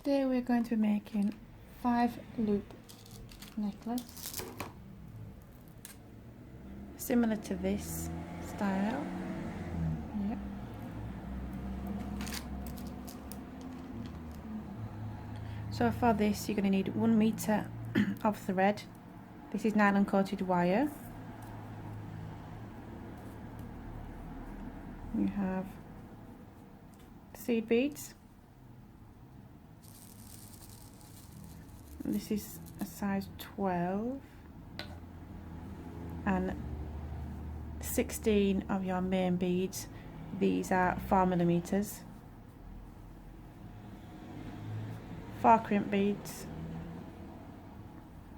Today we're going to be making 5-loop necklace, similar to this style. Yep. So for this you're going to need 1 meter of thread. This is nylon coated wire. You have seed beads. This is a size 12 and 16 of your main beads. These are 4mm. 4 crimp beads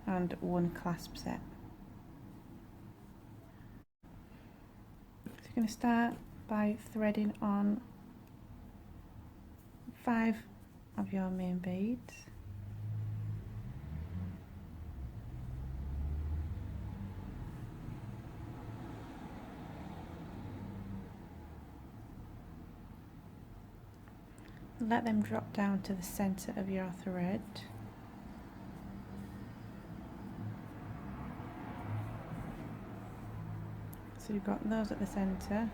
and 1 clasp set. So you're going to start by threading on 5 of your main beads. Let them drop down to the centre of your thread. So you've got those at the centre,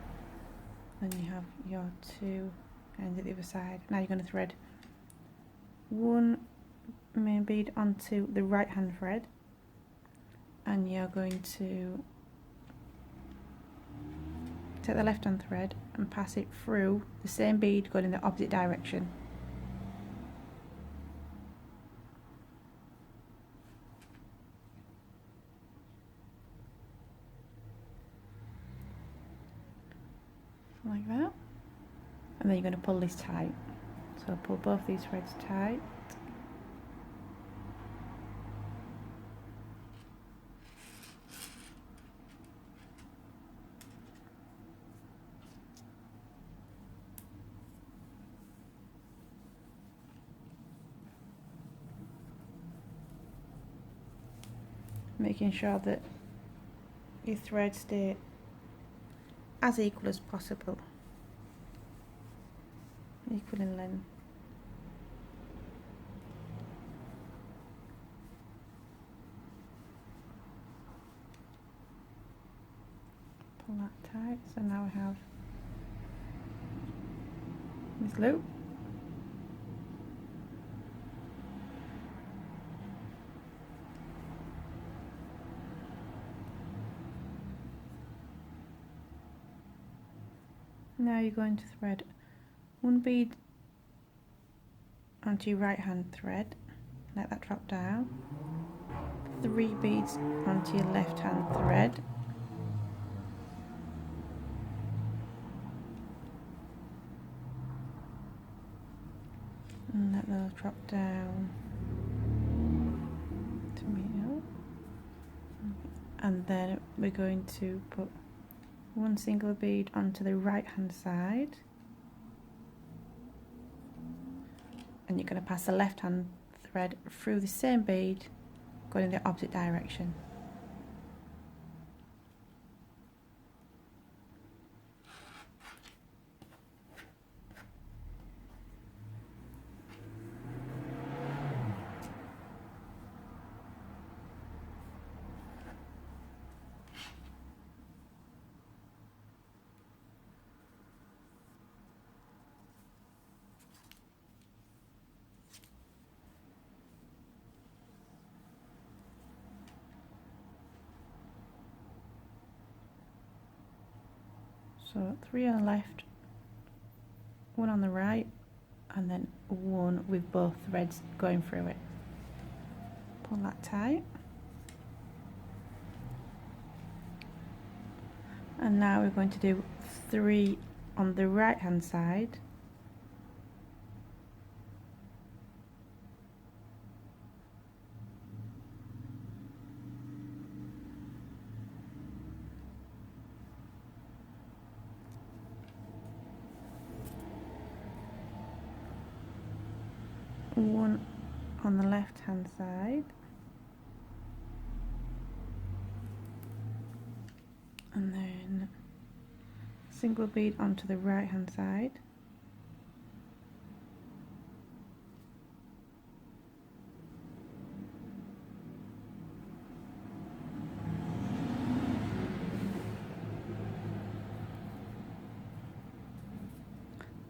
and you have your 2 ends at the other side. Now you're going to thread 1 main bead onto the right hand thread, and you're going to take the left hand thread and pass it through the same bead going in the opposite direction. Like that. And then you're going to pull this tight. So pull both these threads tight. Making sure that your threads stay as equal as possible, equal in length. Pull that tight. So now we have this loop. Now you're going to thread 1 bead onto your right hand thread, let that drop down, 3 beads onto your left hand thread, and let those drop down to meet up. And then we're going to put 1 single bead onto the right hand side, and you're going to pass the left hand thread through the same bead going in the opposite direction. So 3 on the left, 1 on the right, and then 1 with both threads going through it. Pull that tight. And now we're going to do 3 on the right hand side. One on the left hand side, and then single bead onto the right hand side,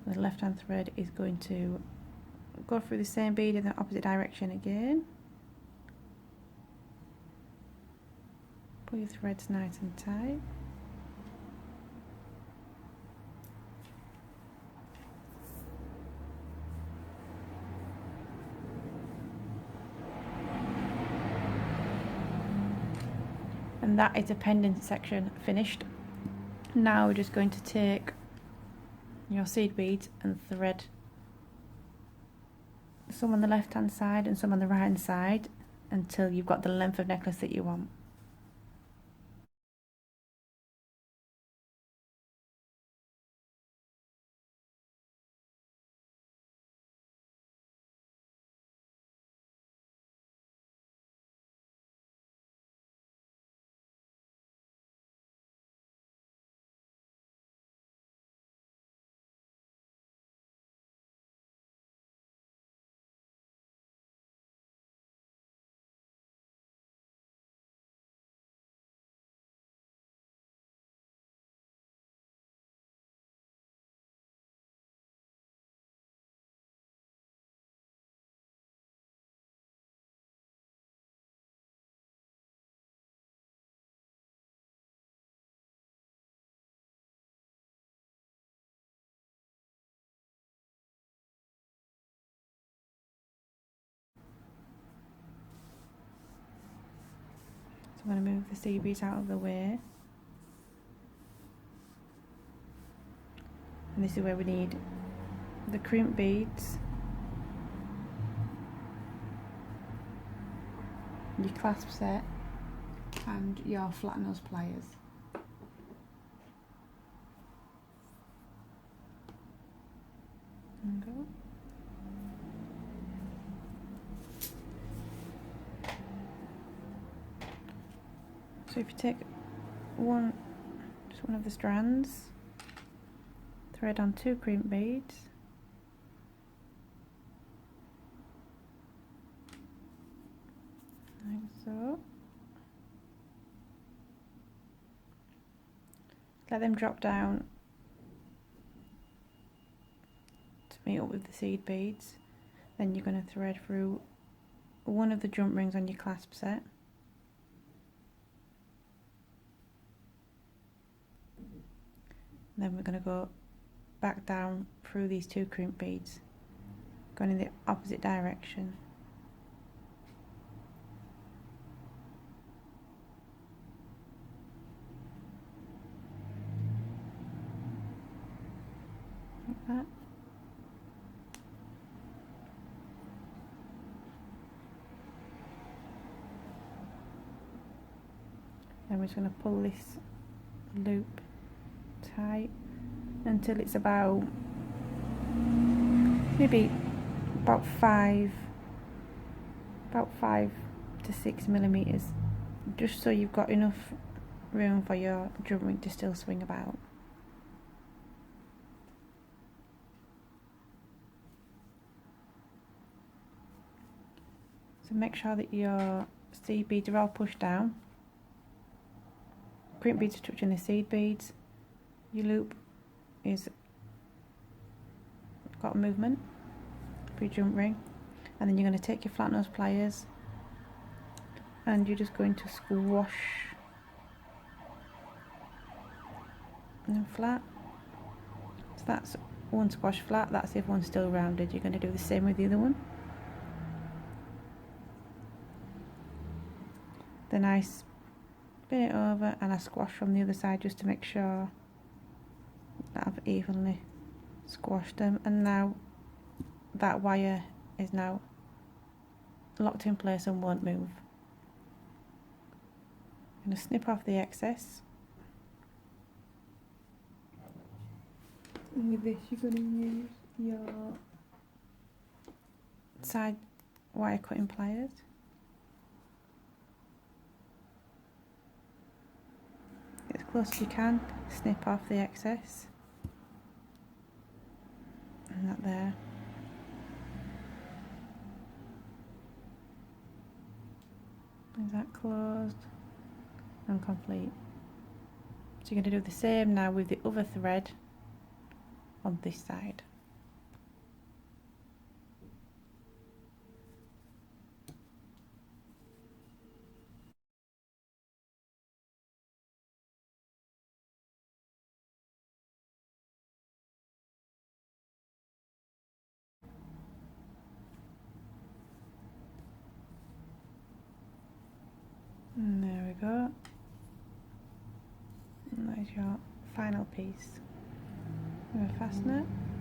The left hand thread is going to go through the same bead in the opposite direction again. Pull your threads nice and tight. And that is the pendant section finished. Now we're just going to take your seed beads and thread some on the left hand side and some on the right hand side until you've got the length of necklace that you want. I'm going to move the seed beads out of the way, and this is where we need the crimp beads, your clasp set and your flat nose pliers. There we go. So if you take just one of the strands, thread on 2 crimp beads, like so. Let them drop down to meet up with the seed beads. Then you're going to thread through one of the jump rings on your clasp set. Then we're going to go back down through these 2 crimp beads, going in the opposite direction. Like that. Then we're just going to pull this loop tight until it's about maybe about 5 to 6 millimeters, just so you've got enough room for your jump ring to still swing about. So make sure that your seed beads are all pushed down. Crimp beads are touching the seed beads. Your loop is got a movement for your jump ring, and then you're going to take your flat nose pliers and you're just going to squash them flat. So that's one squash flat, that's if one's still rounded. You're going to do the same with the other one. Then I spin it over and I squash from the other side just to make sure that I've evenly squashed them, and now that wire is now locked in place and won't move. I'm going to snip off the excess, and with this you're going to use your side wire cutting pliers. Get as close as you can, snip off the excess. And that there. Is that closed and complete? So you're going to do the same now with the other thread on this side. we go. And that is your final piece. I'm going to fasten it.